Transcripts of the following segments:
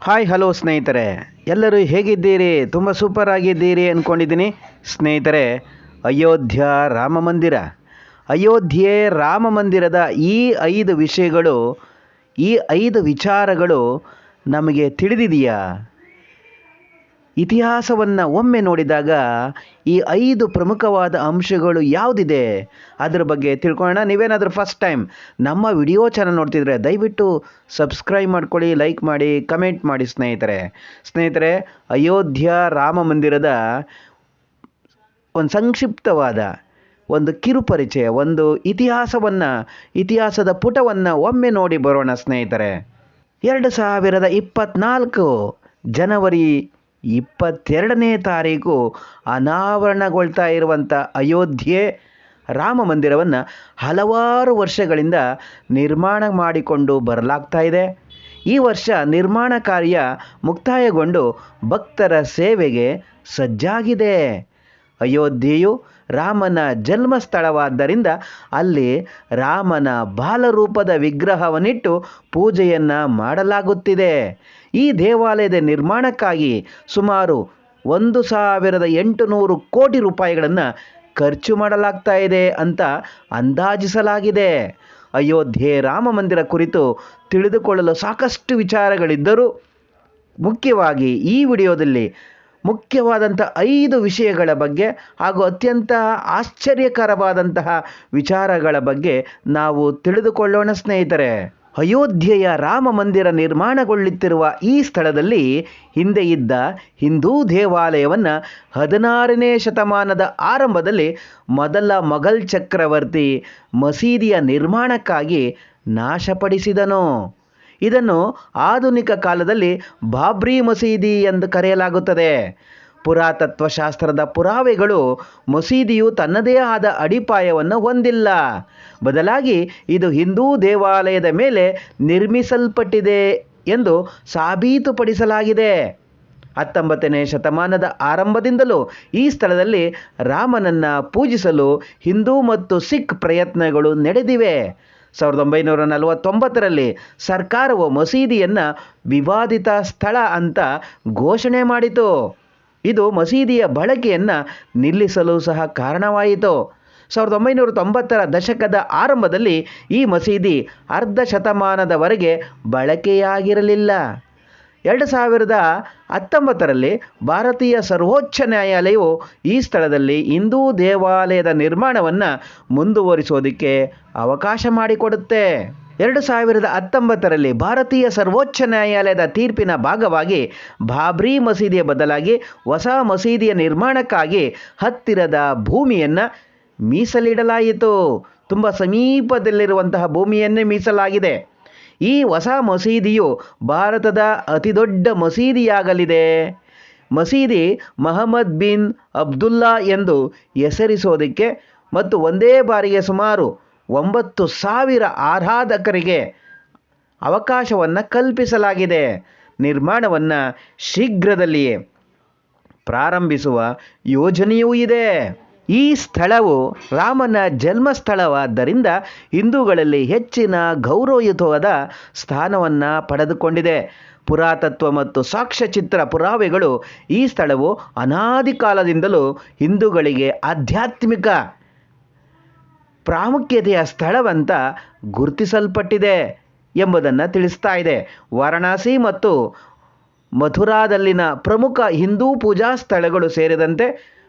Hi hello ಸ್ನೇಹಿತರೆ, ಎಲ್ಲರೂ ಹೇಗಿದ್ದೀರಿ? ತುಂಬ ಸೂಪರ್ ಆಗಿದ್ದೀರಿ ಅಂದ್ಕೊಂಡಿದ್ದೀನಿ ಸ್ನೇಹಿತರೆ. ಅಯೋಧ್ಯ ರಾಮ ಮಂದಿರ, ಅಯೋಧ್ಯೆ ರಾಮ ಮಂದಿರದ ಈ 5 ವಿಷಯಗಳು, ಈ 5 ವಿಚಾರಗಳು ನಮಗೆ ತಿಳಿದಿದೆಯಾ? ಇತಿಹಾಸವನ್ನು ಒಮ್ಮೆ ನೋಡಿದಾಗ ಈ 5 ಪ್ರಮುಖವಾದ ಅಂಶಗಳು ಯಾವುದಿದೆ ಅದರ ಬಗ್ಗೆ ತಿಳ್ಕೊಳ್ಳೋಣ. ನೀವೇನಾದರೂ ಫಸ್ಟ್ ಟೈಮ್ ನಮ್ಮ ವಿಡಿಯೋ ಚಾನಲ್ ನೋಡ್ತಿದ್ರೆ ದಯವಿಟ್ಟು ಸಬ್ಸ್ಕ್ರೈಬ್ ಮಾಡ್ಕೊಳ್ಳಿ, ಲೈಕ್ ಮಾಡಿ, ಕಮೆಂಟ್ ಮಾಡಿ ಸ್ನೇಹಿತರೆ. ಅಯೋಧ್ಯ ರಾಮ ಮಂದಿರದ ಒಂದು ಸಂಕ್ಷಿಪ್ತವಾದ ಒಂದು ಕಿರುಪರಿಚಯ, ಒಂದು ಇತಿಹಾಸದ ಪುಟವನ್ನು ಒಮ್ಮೆ ನೋಡಿ ಬರೋಣ ಸ್ನೇಹಿತರೆ. 2024 ಜನವರಿ 22ನೇ ತಾರೀಕು ಅನಾವರಣಗೊಳ್ತಾ ಇರುವಂಥ ಅಯೋಧ್ಯೆ ರಾಮ ಮಂದಿರವನ್ನು ಹಲವಾರು ವರ್ಷಗಳಿಂದ ನಿರ್ಮಾಣ ಮಾಡಿಕೊಂಡು ಬರಲಾಗ್ತಾ ಇದೆ. ಈ ವರ್ಷ ನಿರ್ಮಾಣ ಕಾರ್ಯ ಮುಕ್ತಾಯಗೊಂಡು ಭಕ್ತರ ಸೇವೆಗೆ ಸಜ್ಜಾಗಿದೆ. ಅಯೋಧ್ಯೆಯು ರಾಮನ ಜನ್ಮಸ್ಥಳವಾದ್ದರಿಂದ ಅಲ್ಲಿ ರಾಮನ ಬಾಲರೂಪದ ವಿಗ್ರಹವನ್ನಿಟ್ಟು ಪೂಜೆಯನ್ನು ಮಾಡಲಾಗುತ್ತಿದೆ. ಈ ದೇವಾಲಯದ ನಿರ್ಮಾಣಕ್ಕಾಗಿ ಸುಮಾರು 1,800 ಕೋಟಿ ರೂಪಾಯಿಗಳನ್ನು ಖರ್ಚು ಮಾಡಲಾಗ್ತಾ ಇದೆ ಅಂತ ಅಂದಾಜಿಸಲಾಗಿದೆ. ಅಯೋಧ್ಯೆ ರಾಮ ಮಂದಿರ ಕುರಿತು ತಿಳಿದುಕೊಳ್ಳಲು ಸಾಕಷ್ಟು ವಿಚಾರಗಳಿದ್ದರೂ ಮುಖ್ಯವಾಗಿ ಈ ವಿಡಿಯೋದಲ್ಲಿ ಮುಖ್ಯವಾದಂಥ 5 ವಿಷಯಗಳ ಬಗ್ಗೆ ಹಾಗೂ ಅತ್ಯಂತ ಆಶ್ಚರ್ಯಕರವಾದಂತಹ ವಿಚಾರಗಳ ಬಗ್ಗೆ ನಾವು ತಿಳಿದುಕೊಳ್ಳೋಣ ಸ್ನೇಹಿತರೆ. ಅಯೋಧ್ಯೆಯ ರಾಮ ಮಂದಿರ ನಿರ್ಮಾಣಗೊಳ್ಳುತ್ತಿರುವ ಈ ಸ್ಥಳದಲ್ಲಿ ಹಿಂದೆ ಇದ್ದ ಹಿಂದೂ ದೇವಾಲಯವನ್ನು 16ನೇ ಶತಮಾನದ ಆರಂಭದಲ್ಲಿ ಮೊದಲ ಮೊಘಲ್ ಚಕ್ರವರ್ತಿ ಮಸೀದಿಯ ನಿರ್ಮಾಣಕ್ಕಾಗಿ ನಾಶಪಡಿಸಿದನು. ಇದನ್ನು ಆಧುನಿಕ ಕಾಲದಲ್ಲಿ ಬಾಬ್ರಿ ಮಸೀದಿ ಎಂದು ಕರೆಯಲಾಗುತ್ತದೆ. ಪುರಾತತ್ವಶಾಸ್ತ್ರದ ಪುರಾವೆಗಳು ಮಸೀದಿಯು ತನ್ನದೇ ಆದ ಅಡಿಪಾಯವನ್ನು ಹೊಂದಿಲ್ಲ, ಬದಲಾಗಿ ಇದು ಹಿಂದೂ ದೇವಾಲಯದ ಮೇಲೆ ನಿರ್ಮಿಸಲ್ಪಟ್ಟಿದೆ ಎಂದು ಸಾಬೀತುಪಡಿಸಲಾಗಿದೆ. 19ನೇ ಶತಮಾನದ ಆರಂಭದಿಂದಲೂ ಈ ಸ್ಥಳದಲ್ಲಿ ರಾಮನನ್ನು ಪೂಜಿಸಲು ಹಿಂದೂ ಮತ್ತು ಸಿಖ್ ಪ್ರಯತ್ನಗಳು ನಡೆದಿವೆ. 1949ರಲ್ಲಿ ಸರ್ಕಾರವು ಮಸೀದಿಯನ್ನು ವಿವಾದಿತ ಸ್ಥಳ ಅಂತ ಘೋಷಣೆ ಮಾಡಿತು. ಇದು ಮಸೀದಿಯ ಬಳಕೆಯನ್ನು ನಿಲ್ಲಿಸಲು ಸಹ ಕಾರಣವಾಯಿತು. 1990ರ ದಶಕದ ಆರಂಭದಲ್ಲಿ ಈ ಮಸೀದಿ ಅರ್ಧ ಶತಮಾನದವರೆಗೆ ಬಳಕೆಯಾಗಿರಲಿಲ್ಲ. 2019ರಲ್ಲಿ ಭಾರತೀಯ ಸರ್ವೋಚ್ಚ ನ್ಯಾಯಾಲಯವು ಈ ಸ್ಥಳದಲ್ಲಿ ಹಿಂದೂ ದೇವಾಲಯದ ನಿರ್ಮಾಣವನ್ನು ಮುಂದುವರಿಸೋದಕ್ಕೆ ಅವಕಾಶ ಮಾಡಿಕೊಡುತ್ತೆ. 2019ರಲ್ಲಿ ಭಾರತೀಯ ಸರ್ವೋಚ್ಚ ನ್ಯಾಯಾಲಯದ ತೀರ್ಪಿನ ಭಾಗವಾಗಿ ಬಾಬ್ರಿ ಮಸೀದಿಯ ಬದಲಾಗಿ ಹೊಸ ಮಸೀದಿಯ ನಿರ್ಮಾಣಕ್ಕಾಗಿ ಹತ್ತಿರದ ಭೂಮಿಯನ್ನು ಮೀಸಲಿಡಲಾಯಿತು. ತುಂಬ ಸಮೀಪದಲ್ಲಿರುವಂತಹ ಭೂಮಿಯನ್ನೇ ಮೀಸಲಾಗಿದೆ. ಈ ಹೊಸ ಮಸೀದಿಯು ಭಾರತದ ಅತಿದೊಡ್ಡ ಮಸೀದಿಯಾಗಲಿದೆ. ಮಸೀದಿ ಮೊಹಮ್ಮದ್ ಬಿನ್ ಅಬ್ದುಲ್ಲಾ ಎಂದು ಹೆಸರಿಸೋದಕ್ಕೆ ಮತ್ತು ಒಂದೇ ಬಾರಿಗೆ ಸುಮಾರು 9,000 ಆರಾಧಕರಿಗೆ ಅವಕಾಶವನ್ನು ಕಲ್ಪಿಸಲಾಗಿದೆ. ನಿರ್ಮಾಣವನ್ನು ಶೀಘ್ರದಲ್ಲಿಯೇ ಪ್ರಾರಂಭಿಸುವ ಯೋಜನೆಯೂ ಇದೆ. ಈ ಸ್ಥಳವು ರಾಮನ ಜನ್ಮಸ್ಥಳವಾದ್ದರಿಂದ ಹಿಂದೂಗಳಲ್ಲಿ ಹೆಚ್ಚಿನ ಗೌರವಯುತವಾದ ಸ್ಥಾನವನ್ನು ಪಡೆದುಕೊಂಡಿದೆ. ಪುರಾತತ್ವ ಮತ್ತು ಸಾಕ್ಷ್ಯಚಿತ್ರ ಪುರಾವೆಗಳು ಈ ಸ್ಥಳವು ಅನಾದಿ ಕಾಲದಿಂದಲೂ ಹಿಂದೂಗಳಿಗೆ ಆಧ್ಯಾತ್ಮಿಕ ಪ್ರಾಮುಖ್ಯತೆಯ ಸ್ಥಳವಂತ ಗುರುತಿಸಲ್ಪಟ್ಟಿದೆ ಎಂಬುದನ್ನು ತಿಳಿಸ್ತಾ ಇದೆ. ವಾರಣಾಸಿ ಮತ್ತು ಮಥುರಾದಲ್ಲಿನ ಪ್ರಮುಖ ಹಿಂದೂ ಪೂಜಾ ಸ್ಥಳಗಳು ಸೇರಿದಂತೆ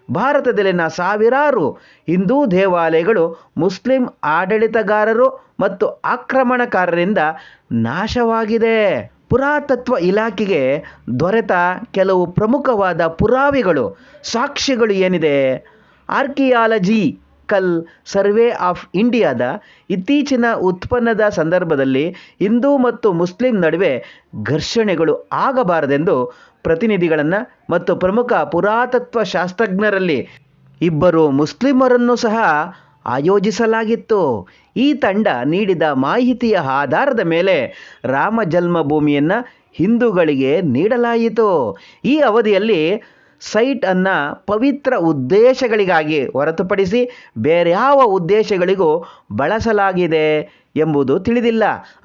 ಭಾರತದಲ್ಲಿನ ಸಾವಿರಾರು ಹಿಂದೂ ದೇವಾಲಯಗಳು ಮುಸ್ಲಿಂ ಆಡಳಿತಗಾರರು ಮತ್ತು ಆಕ್ರಮಣಕಾರರಿಂದ ನಾಶವಾಗಿದೆ. ಪುರಾತತ್ವ ಇಲಾಖೆಗೆ ದೊರೆತ ಕೆಲವು ಪ್ರಮುಖವಾದ ಪುರಾವೆಗಳು, ಸಾಕ್ಷ್ಯಗಳು ಏನಿದೆ? ಆರ್ಕಿಯಾಲಜಿಕಲ್ ಸರ್ವೆ ಆಫ್ ಇಂಡಿಯಾದ ಇತ್ತೀಚಿನ ಉತ್ಪನ್ನದ ಸಂದರ್ಭದಲ್ಲಿ ಹಿಂದೂ ಮತ್ತು ಮುಸ್ಲಿಂ ನಡುವೆ ಘರ್ಷಣೆಗಳು ಆಗಬಾರದೆಂದು ಪ್ರತಿನಿಧಿಗಳನ್ನು ಮತ್ತು ಪ್ರಮುಖ ಪುರಾತತ್ವ ಶಾಸ್ತ್ರಜ್ಞರಲ್ಲಿ 2 ಮುಸ್ಲಿಮರನ್ನು ಸಹ ಆಯೋಜಿಸಲಾಗಿತ್ತು. ಈ ತಂಡ ನೀಡಿದ ಮಾಹಿತಿಯ ಆಧಾರದ ಮೇಲೆ ರಾಮ ಜನ್ಮಭೂಮಿಯನ್ನು ಹಿಂದೂಗಳಿಗೆ ನೀಡಲಾಯಿತು. ಈ ಅವಧಿಯಲ್ಲಿ ಸೈಟನ್ನು ಪವಿತ್ರ ಉದ್ದೇಶಗಳಿಗಾಗಿ ಹೊರತುಪಡಿಸಿ ಬೇರ್ಯಾವ ಉದ್ದೇಶಗಳಿಗೂ ಬಳಸಲಾಗಿದೆ ಎಂಬುದು ತಿಳಿದಿಲ್ಲ.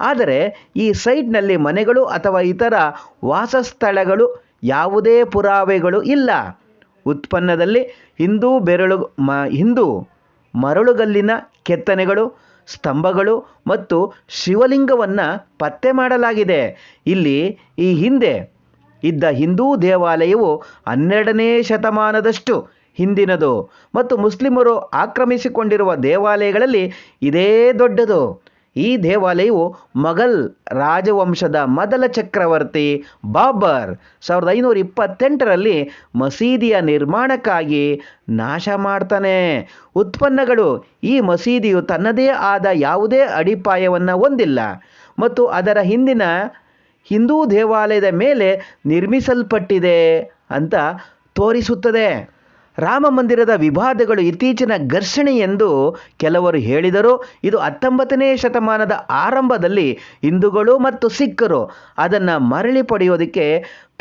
ಆದರೆ ಈ ಸೈಟ್ನಲ್ಲಿ ಮನೆಗಳು ಅಥವಾ ಇತರ ವಾಸಸ್ಥಳಗಳು ಯಾವುದೇ ಪುರಾವೆಗಳು ಇಲ್ಲ. ಉತ್ಪನ್ನದಲ್ಲಿ ಹಿಂದೂ ಮರಳುಗಲ್ಲಿನ ಕೆತ್ತನೆಗಳು, ಸ್ತಂಭಗಳು ಮತ್ತು ಶಿವಲಿಂಗವನ್ನು ಪತ್ತೆ ಮಾಡಲಾಗಿದೆ. ಇಲ್ಲಿ ಈ ಹಿಂದೆ ಇದ್ದ ಹಿಂದೂ ದೇವಾಲಯವು 12ನೇ ಶತಮಾನದಷ್ಟು ಹಿಂದಿನದು ಮತ್ತು ಮುಸ್ಲಿಮರು ಆಕ್ರಮಿಸಿಕೊಂಡಿರುವ ದೇವಾಲಯಗಳಲ್ಲಿ ಇದೇ ದೊಡ್ಡದು. ಈ ದೇವಾಲಯವು ಮೊಘಲ್ ರಾಜವಂಶದ ಮೊದಲ ಚಕ್ರವರ್ತಿ ಬಾಬರ್ 1528ರಲ್ಲಿ ಮಸೀದಿಯ ನಿರ್ಮಾಣಕ್ಕಾಗಿ ನಾಶ ಮಾಡ್ತಾನೆ. ಉತ್ಪನ್ನಗಳು: ಈ ಮಸೀದಿಯು ತನ್ನದೇ ಆದ ಯಾವುದೇ ಅಡಿಪಾಯವನ್ನು ಹೊಂದಿಲ್ಲ ಮತ್ತು ಅದರ ಹಿಂದಿನ ಹಿಂದೂ ದೇವಾಲಯದ ಮೇಲೆ ನಿರ್ಮಿಸಲ್ಪಟ್ಟಿದೆ ಅಂತ ತೋರಿಸುತ್ತದೆ. ರಾಮ ಮಂದಿರದ ವಿವಾದಗಳು ಇತ್ತೀಚಿನ ಘರ್ಷಣೆ ಎಂದು ಕೆಲವರು ಹೇಳಿದರು. ಇದು 19ನೇ ಶತಮಾನದ ಆರಂಭದಲ್ಲಿ ಹಿಂದೂಗಳು ಮತ್ತು ಸಿಖ್ಖರು ಅದನ್ನು ಮರಳಿ ಪಡೆಯೋದಕ್ಕೆ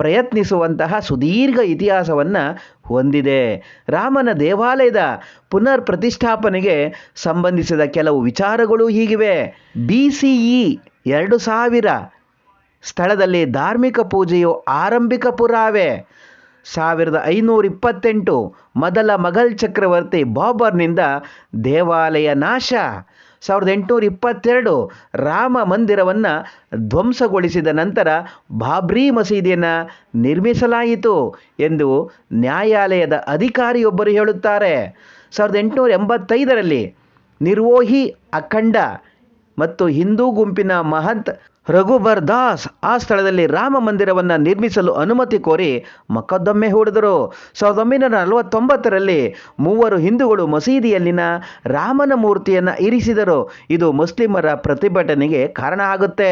ಪ್ರಯತ್ನಿಸುವಂತಹ ಸುದೀರ್ಘ ಇತಿಹಾಸವನ್ನು ಹೊಂದಿದೆ. ರಾಮನ ದೇವಾಲಯದ ಪುನರ್ ಪ್ರತಿಷ್ಠಾಪನೆಗೆ ಸಂಬಂಧಿಸಿದ ಕೆಲವು ವಿಚಾರಗಳು ಹೀಗಿವೆ. BCE 2000 ಸ್ಥಳದಲ್ಲಿ ಧಾರ್ಮಿಕ ಪೂಜೆಯು ಆರಂಭಿಕ ಪುರಾವೆ. 1528 ಮೊದಲ ಮೊಘಲ್ ಚಕ್ರವರ್ತಿ ಬಾಬರ್ನಿಂದ ದೇವಾಲಯ ನಾಶ. 1822 ರಾಮ ಮಂದಿರವನ್ನು ಧ್ವಂಸಗೊಳಿಸಿದ ನಂತರ ಬಾಬ್ರಿ ಮಸೀದಿಯನ್ನು ನಿರ್ಮಿಸಲಾಯಿತು ಎಂದು ನ್ಯಾಯಾಲಯದ ಅಧಿಕಾರಿಯೊಬ್ಬರು ಹೇಳುತ್ತಾರೆ. 1885ರಲ್ಲಿ ನಿರ್ಮೋಹಿ ಅಖಂಡ ಮತ್ತು ಹಿಂದೂ ಗುಂಪಿನ ಮಹಂತ್ ರಘುಬರ್ ದಾಸ್ ಆ ಸ್ಥಳದಲ್ಲಿ ರಾಮ ಮಂದಿರವನ್ನು ನಿರ್ಮಿಸಲು ಅನುಮತಿ ಕೋರಿ ಮೊಕದ್ದಮೆ ಹೂಡಿದರು. 1949ರಲ್ಲಿ 3 ಹಿಂದೂಗಳು ಮಸೀದಿಯಲ್ಲಿನ ರಾಮನ ಮೂರ್ತಿಯನ್ನು ಇರಿಸಿದರು. ಇದು ಮುಸ್ಲಿಮರ ಪ್ರತಿಭಟನೆಗೆ ಕಾರಣ ಆಗುತ್ತೆ.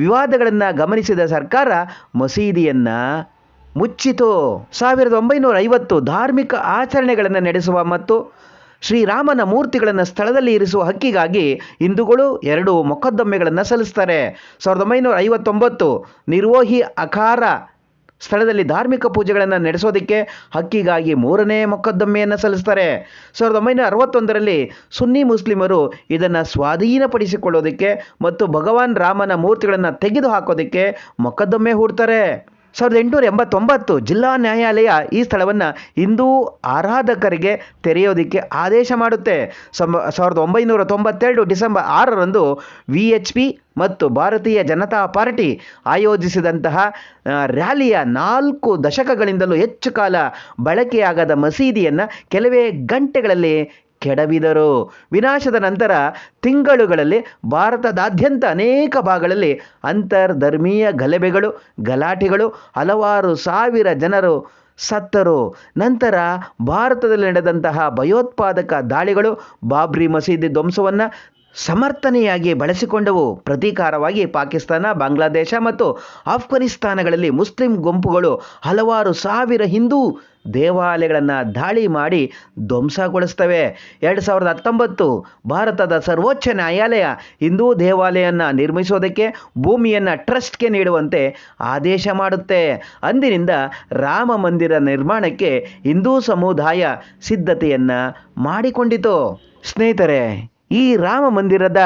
ವಿವಾದಗಳನ್ನು ಗಮನಿಸಿದ ಸರ್ಕಾರ ಮಸೀದಿಯನ್ನು ಮುಚ್ಚಿತು. 1950 ಧಾರ್ಮಿಕ ಆಚರಣೆಗಳನ್ನು ನಡೆಸುವ ಮತ್ತು ಶ್ರೀರಾಮನ ಮೂರ್ತಿಗಳನ್ನು ಸ್ಥಳದಲ್ಲಿ ಇರಿಸುವ ಹಕ್ಕಿಗಾಗಿ ಹಿಂದೂಗಳು 2 ಮೊಕದ್ದಮೆಗಳನ್ನು ಸಲ್ಲಿಸ್ತಾರೆ. 1959 ನಿರ್ಮೋಹಿ ಅಖಾರ ಸ್ಥಳದಲ್ಲಿ ಧಾರ್ಮಿಕ ಪೂಜೆಗಳನ್ನು ನಡೆಸೋದಕ್ಕೆ ಹಕ್ಕಿಗಾಗಿ 3ನೇ ಮೊಕದ್ದಮೆಯನ್ನು ಸಲ್ಲಿಸ್ತಾರೆ. 1961ರಲ್ಲಿ ಸುನ್ನಿ ಮುಸ್ಲಿಮರು ಇದನ್ನು ಸ್ವಾಧೀನಪಡಿಸಿಕೊಳ್ಳೋದಕ್ಕೆ ಮತ್ತು ಭಗವಾನ್ ರಾಮನ ಮೂರ್ತಿಗಳನ್ನು ತೆಗೆದು ಹಾಕೋದಕ್ಕೆ ಮೊಕದ್ದಮೆ ಹೂಡ್ತಾರೆ. 1889 ಜಿಲ್ಲಾ ನ್ಯಾಯಾಲಯ ಈ ಸ್ಥಳವನ್ನು ಹಿಂದೂ ಆರಾಧಕರಿಗೆ ತೆರೆಯೋದಕ್ಕೆ ಆದೇಶ ಮಾಡುತ್ತೆ. 1992 ಡಿಸೆಂಬರ್ 6ರಂದು VHP ಮತ್ತು ಭಾರತೀಯ ಜನತಾ ಪಾರ್ಟಿ ಆಯೋಜಿಸಿದಂತಹ ರ್ಯಾಲಿಯ 4 ದಶಕಗಳಿಂದಲೂ ಹೆಚ್ಚು ಕಾಲ ಬಳಕೆಯಾಗದ ಮಸೀದಿಯನ್ನು ಕೆಲವೇ ಗಂಟೆಗಳಲ್ಲಿ ಕೆಡವಿದರು. ವಿನಾಶದ ನಂತರ ತಿಂಗಳುಗಳಲ್ಲಿ ಭಾರತದಾದ್ಯಂತ ಅನೇಕ ಭಾಗಗಳಲ್ಲಿ ಅಂತರ್ಧರ್ಮೀಯ ಗಲಾಟೆಗಳು, ಹಲವಾರು ಸಾವಿರ ಜನರು ಸತ್ತರು. ನಂತರ ಭಾರತದಲ್ಲಿ ನಡೆದಂತಹ ಭಯೋತ್ಪಾದಕ ದಾಳಿಗಳು ಬಾಬ್ರಿ ಮಸೀದಿ ಧ್ವಂಸವನ್ನು ಸಮರ್ಥನೆಯಾಗಿ ಬಳಸಿಕೊಂಡವು. ಪ್ರತೀಕಾರವಾಗಿ ಪಾಕಿಸ್ತಾನ, ಬಾಂಗ್ಲಾದೇಶ ಮತ್ತು ಆಫ್ಘನಿಸ್ತಾನಗಳಲ್ಲಿ ಮುಸ್ಲಿಂ ಗುಂಪುಗಳು ಹಲವಾರು ಸಾವಿರ ಹಿಂದೂ ದೇವಾಲಯಗಳನ್ನು ದಾಳಿ ಮಾಡಿ ಧ್ವಂಸಗೊಳಿಸ್ತವೆ. 2019 ಭಾರತದ ಸರ್ವೋಚ್ಚ ನ್ಯಾಯಾಲಯ ಹಿಂದೂ ದೇವಾಲಯವನ್ನು ನಿರ್ಮಿಸೋದಕ್ಕೆ ಭೂಮಿಯನ್ನು ಟ್ರಸ್ಟ್ಗೆ ನೀಡುವಂತೆ ಆದೇಶ ಮಾಡುತ್ತೆ. ಅಂದಿನಿಂದ ರಾಮ ಮಂದಿರ ನಿರ್ಮಾಣಕ್ಕೆ ಹಿಂದೂ ಸಮುದಾಯ ಸಿದ್ಧತೆಯನ್ನು ಮಾಡಿಕೊಂಡಿತು. ಸ್ನೇಹಿತರೆ, ಈ ರಾಮ ಮಂದಿರದ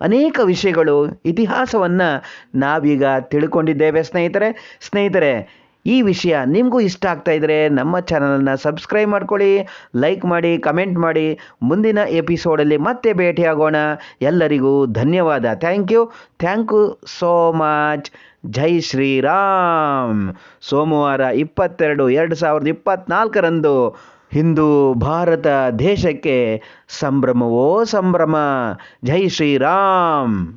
ಅನೇಕ ವಿಷಯಗಳು, ಇತಿಹಾಸವನ್ನು ನಾವೀಗ ತಿಳ್ಕೊಂಡಿದ್ದೇವೆ. ಸ್ನೇಹಿತರೆ, ಈ ವಿಷಯ ನಿಮಗೂ ಇಷ್ಟ ಆಗ್ತಾ ಇದ್ದರೆ ನಮ್ಮ ಚಾನಲನ್ನು ಸಬ್ಸ್ಕ್ರೈಬ್ ಮಾಡ್ಕೊಳ್ಳಿ, ಲೈಕ್ ಮಾಡಿ, ಕಮೆಂಟ್ ಮಾಡಿ. ಮುಂದಿನ ಎಪಿಸೋಡಲ್ಲಿ ಮತ್ತೆ ಭೇಟಿಯಾಗೋಣ. ಎಲ್ಲರಿಗೂ ಧನ್ಯವಾದ. Thank you so much. ಜೈ ಶ್ರೀರಾಮ್. ಸೋಮವಾರ 22/2024ರಂದು ಹಿಂದೂ ಭಾರತ ದೇಶಕ್ಕೆ ಸಂಭ್ರಮವೋ ಸಂಭ್ರಮ. ಜೈ ಶ್ರೀರಾಮ್.